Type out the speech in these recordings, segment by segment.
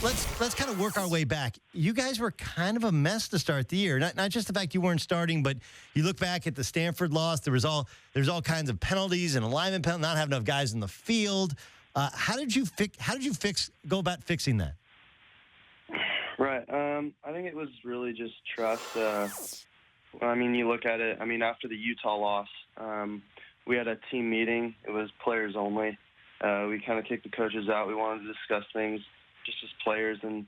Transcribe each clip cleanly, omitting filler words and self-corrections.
Let's kind of work our way back. You guys were kind of a mess to start the year. Not just the fact you weren't starting, but you look back at the Stanford loss. There's all kinds of penalties and alignment penalties, not having enough guys in the field. How did you go about fixing that? Right. I think it was really just trust. You look at it. After the Utah loss, we had a team meeting. It was players only. We kind of kicked the coaches out. We wanted to discuss things just as players, and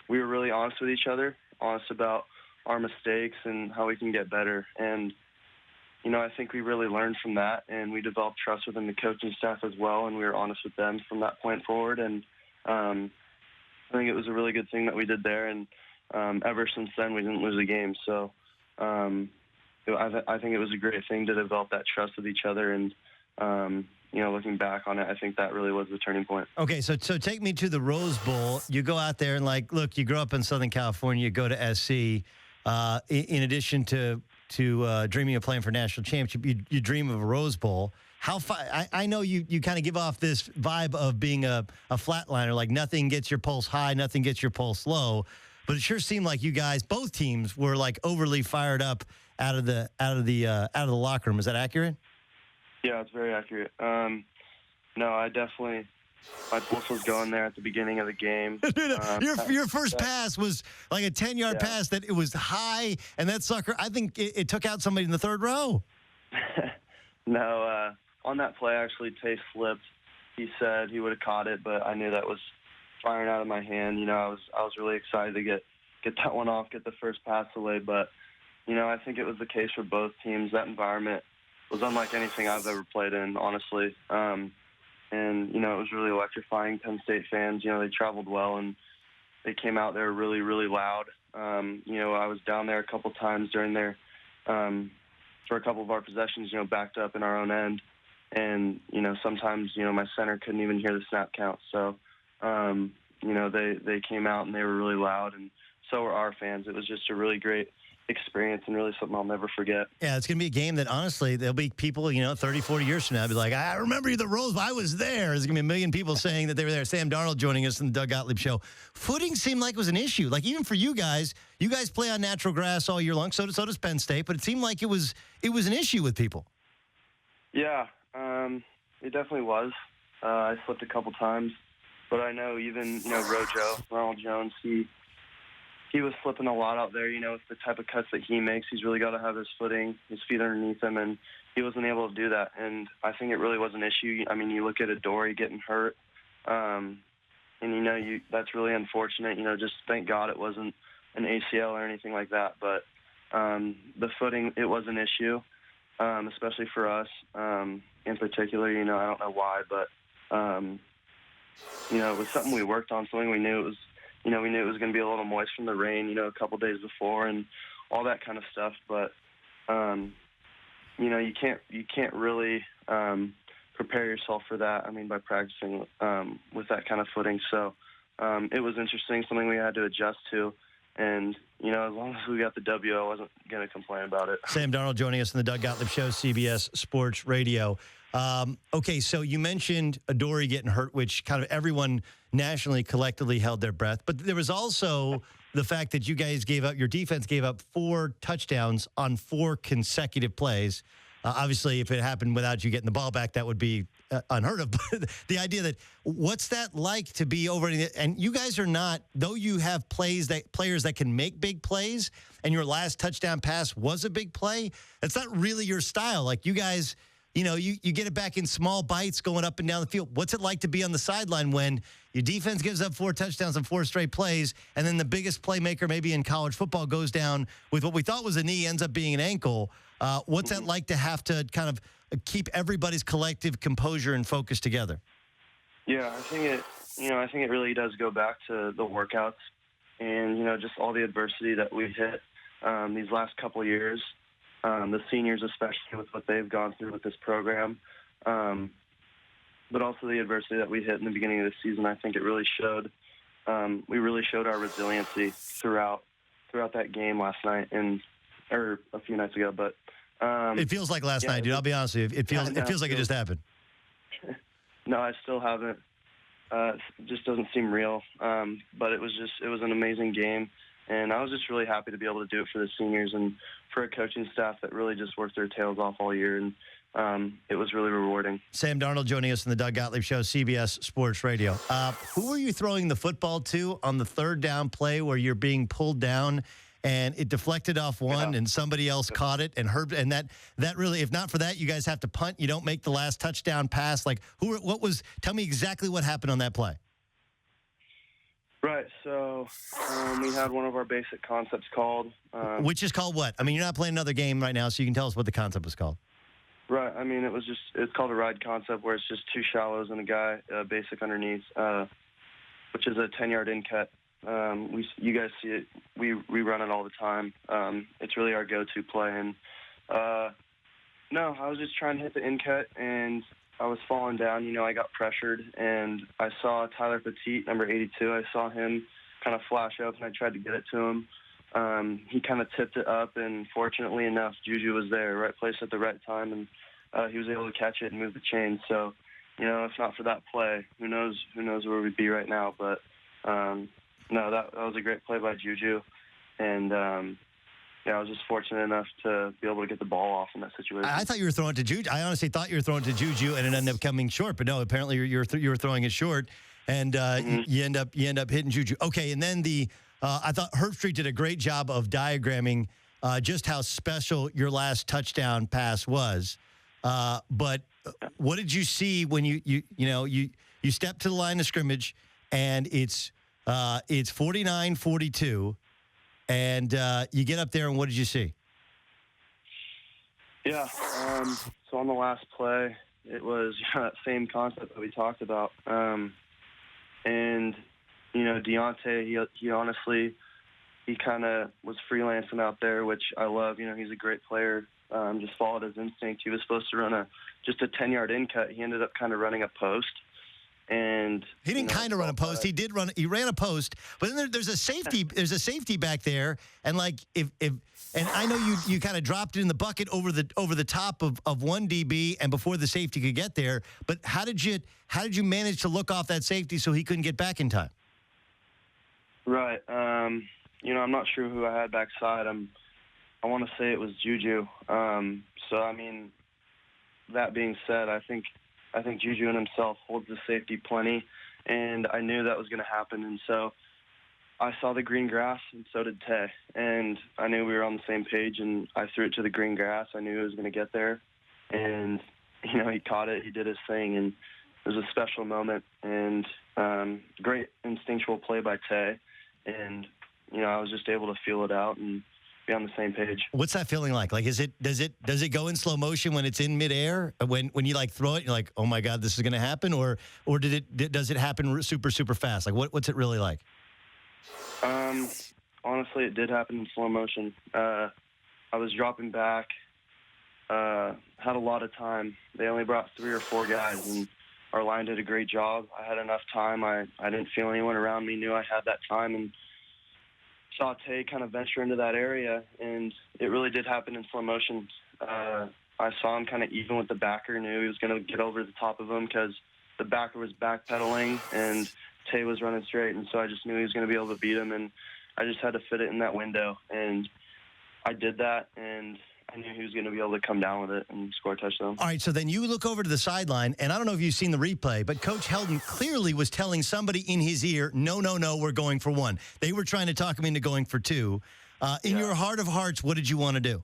we were really honest with each other, honest about our mistakes and how we can get better. And, I think we really learned from that, and we developed trust within the coaching staff as well, and we were honest with them from that point forward. And I think it was a really good thing that we did there, and ever since then we didn't lose a game. So I think it was a great thing to develop that trust with each other, and looking back on it, I think that really was the turning point. Okay, so take me to the Rose Bowl. You go out there and, look, you grow up in Southern California, you go to SC. In addition to dreaming of playing for national championship, you dream of a Rose Bowl. I know you kind of give off this vibe of being a flatliner, like nothing gets your pulse high, nothing gets your pulse low. But it sure seemed like you guys, both teams, were overly fired up out of the locker room. Is that accurate? Yeah, it's very accurate. No, I definitely, my pulse was going there at the beginning of the game. Your first pass was like a 10-yard pass that it was high, and that sucker, I think it took out somebody in the third row. No, on that play, actually, Tay slipped. He said he would have caught it, but I knew that was firing out of my hand. I was really excited to get that one off, get the first pass away. But, I think it was the case for both teams. That environment was unlike anything I've ever played in, honestly. And, it was really electrifying. Penn State fans, they traveled well, and they came out there really, really loud. I was down there a couple times during their for a couple of our possessions, backed up in our own end. And, sometimes, my center couldn't even hear the snap count. So, they came out and they were really loud, and so were our fans. It was just a really great experience and really something I'll never forget. Yeah, it's going to be a game that, honestly, there'll be people, 30, 40 years from now, be like, I remember the Rose Bowl. I was there. There's going to be a million people saying that they were there. Sam Darnold joining us in the Doug Gottlieb Show. Footing seemed like it was an issue. Even for you guys play on natural grass all year long. So does Penn State. But it seemed like it was an issue with people. Yeah, it definitely was. I slipped a couple times. But I know even, Rojo, Ronald Jones, he was slipping a lot out there, with the type of cuts that he makes. He's really got to have his feet underneath him, and he wasn't able to do that. And I think it really was an issue. You look at Adoree getting hurt, and, that's really unfortunate. Just thank God it wasn't an ACL or anything like that. But the footing, it was an issue, especially for us in particular. I don't know why, but, it was something we worked on, something we knew it was. We knew it was going to be a little moist from the rain, a couple days before, and all that kind of stuff. But, you can't really prepare yourself for that. By practicing with that kind of footing. So it was interesting, something we had to adjust to. And, as long as we got the W, I wasn't going to complain about it. Sam Darnold joining us in the Doug Gottlieb Show, CBS Sports Radio. Okay, so you mentioned Adoree getting hurt, which kind of everyone nationally collectively held their breath. But there was also the fact that your defense gave up 4 touchdowns on 4 consecutive plays. Obviously, if it happened without you getting the ball back, that would be unheard of. But the idea that, what's that like to be over? And you guys are not, though you have players that can make big plays, and your last touchdown pass was a big play, that's not really your style. You guys, you get it back in small bites going up and down the field. What's it like to be on the sideline when your defense gives up 4 touchdowns on 4 straight plays, and then the biggest playmaker maybe in college football goes down with what we thought was a knee, ends up being an ankle? What's that like to have to kind of keep everybody's collective composure and focus together? Yeah, I think it really does go back to the workouts and, just all the adversity that we hit these last couple of years. The seniors, especially with what they've gone through with this program, but also the adversity that we hit in the beginning of the season. I think it really showed. We really showed our resiliency throughout that game last night or a few nights ago. But it feels like last night, dude. I'll be honest with you. It feels like it just happened. No, I still haven't It just doesn't seem real. But it was an amazing game. And I was just really happy to be able to do it for the seniors and for a coaching staff that really just worked their tails off all year. And it was really rewarding. Sam Darnold joining us in the Doug Gottlieb Show, CBS Sports Radio. Who were you throwing the football to on the third down play where you're being pulled down and it deflected off one and somebody else caught it and that really, if not for that, you guys have to punt. You don't make the last touchdown pass. Like tell me exactly what happened on that play. Right, so we had one of our basic concepts called. Which is called what? I mean, you're not playing another game right now, so you can tell us what the concept was called. Right, I mean, it's called a ride concept where it's just two shallows and a guy basic underneath, which is a 10-yard in cut. You guys see it. We run it all the time. It's really our go-to play. And, no, I was just trying to hit the in cut, and I was falling down. I got pressured, and I saw Tyler Petit, number 82. I saw him kind of flash up, and I tried to get it to him. He kind of tipped it up, and fortunately enough, Juju was there, right place at the right time, and he was able to catch it and move the chain. So, if not for that play, who knows where we'd be right now. But no, that was a great play by Juju, and I was just fortunate enough to be able to get the ball off in that situation. I thought you were throwing it to Juju. I honestly thought you were throwing it to Juju, and it ended up coming short. But no, apparently you were throwing it short, and you end up hitting Juju. Okay, and then I thought Herbstreit did a great job of diagramming just how special your last touchdown pass was. But what did you see when you stepped to the line of scrimmage and it's 49-42, and you get up there and what did you see? Yeah. So on the last play, it was that same concept that we talked about, and. Deontay, he honestly, he kind of was freelancing out there, which I love. He's a great player. Just followed his instinct. He was supposed to run just a 10-yard in cut. He ended up kind of running a post. And he didn't kind of run a post. He did run. He ran a post, but then there's a safety. There's a safety back there, and like and I know you kind of dropped it in the bucket over the top of one DB, and before the safety could get there. But how did you manage to look off that safety so he couldn't get back in time? Right. I'm not sure who I had backside. I want to say it was Juju. So, I mean, that being said, I think Juju in himself holds the safety plenty, and I knew that was going to happen. And so I saw the green grass, and so did Tay. And I knew we were on the same page, and I threw it to the green grass. I knew it was going to get there. And, he caught it. He did his thing, and it was a special moment. And great instinctual play by Tay. And, I was just able to feel it out and be on the same page. What's that feeling like? Like, does it go in slow motion when it's in midair? When you like throw it, you're like, oh my God, this is going to happen, or does it happen super super fast? Like, what's it really like? Honestly, it did happen in slow motion. I was dropping back, had a lot of time. They only brought 3 or 4 guys, and our line did a great job. I had enough time. I didn't feel anyone around me, knew I had that time, and saw Tay kind of venture into that area, and it really did happen in slow motion. I saw him kind of even with the backer, knew he was going to get over the top of him because the backer was backpedaling, and Tay was running straight, and so I just knew he was going to be able to beat him, and I just had to fit it in that window, and I did that, and I knew he was going to be able to come down with it and score a touchdown. All right, so then you look over to the sideline, and I don't know if you've seen the replay, but Coach Heldon clearly was telling somebody in his ear, no, we're going for 1. They were trying to talk him into going for 2. In your heart of hearts, what did you want to do?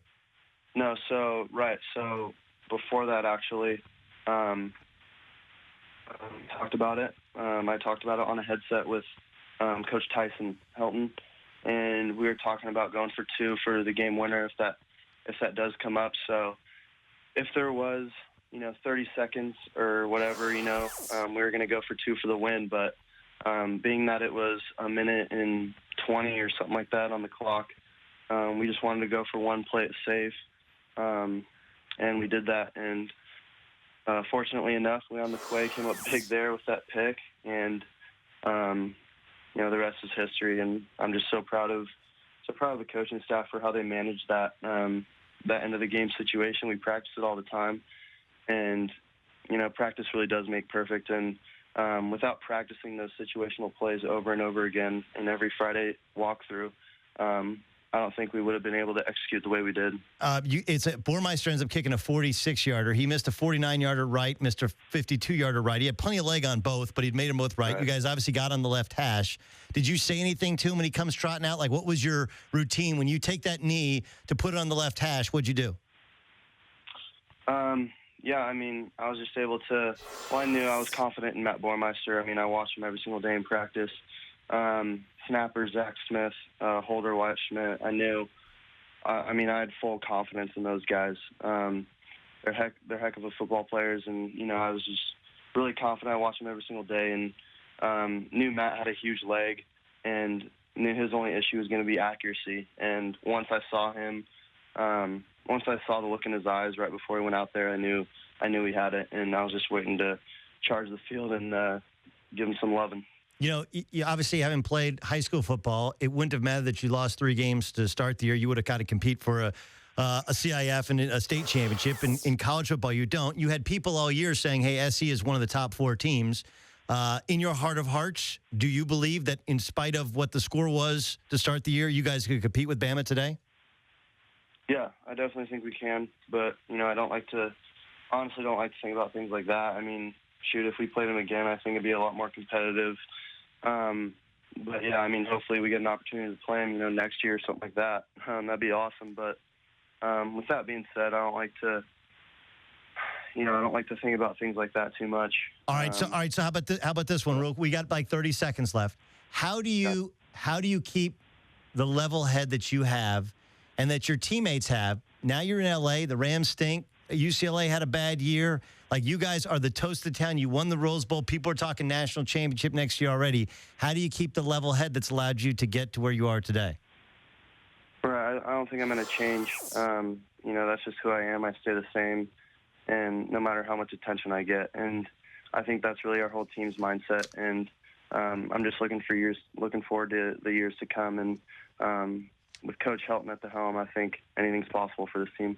No, so before that, actually, talked about it. I talked about it on a headset with Coach Tyson Helton, and we were talking about going for 2 for the game winner if that does come up. So if there was, 30 seconds or whatever, we were going to go for 2 for the win. But being that it was a minute and 20 or something like that on the clock, we just wanted to go for 1, play it safe. And we did that. And fortunately enough, Leon McQuay came up big there with that pick. And, the rest is history. And I'm just so proud of the coaching staff for how they managed that end of the game situation. We practice it all the time, and practice really does make perfect. And without practicing those situational plays over and over again in every Friday walkthrough, I don't think we would have been able to execute the way we did. Bormeister ends up kicking a 46-yarder. He missed a 49-yarder right, missed a 52-yarder right. He had plenty of leg on both, but he'd made them both right. You guys obviously got on the left hash. Did you say anything to him when he comes trotting out? Like, what was your routine when you take that knee to put it on the left hash? What'd you do? Yeah, I mean, I was just able to. Well, I knew I was confident in Matt Bormeister. I mean, I watched him every single day in practice. Snapper, Zach Smith, Holder, Wyatt Schmidt. I knew. I mean, I had full confidence in those guys. They're heck of a football players, and I was just really confident. I watched them every single day, and knew Matt had a huge leg, and knew his only issue was going to be accuracy. And once I saw him, once I saw the look in his eyes right before he went out there, I knew he had it, and I was just waiting to charge the field and give him some loving. You obviously haven't played high school football. It wouldn't have mattered that you lost 3 games to start the year. You would have got to compete for a CIF and a state championship. In college football, you don't. You had people all year saying, hey, SC is one of the top 4 teams. In your heart of hearts, do you believe that in spite of what the score was to start the year, you guys could compete with Bama today? Yeah, I definitely think we can. But, I honestly don't like to think about things like that. I mean, shoot, if we played them again, I think it'd be a lot more competitive. But yeah, I mean, hopefully we get an opportunity to play them, next year or something like that. That'd be awesome. But with that being said, I don't like to, I don't like to think about things like that too much. All right. So how about this one? We got like 30 seconds left. How do you keep the level head that you have and that your teammates have? Now you're in LA. The Rams stink. UCLA had a bad year. Like, you guys are the toast of town. You won the Rose Bowl. People are talking national championship next year already. How do you keep the level head that's allowed you to get to where you are today? Right. I don't think I'm going to change. That's just who I am. I stay the same, and no matter how much attention I get. And I think that's really our whole team's mindset. And I'm just looking forward to the years to come. And with Coach Helton at the helm, I think anything's possible for this team.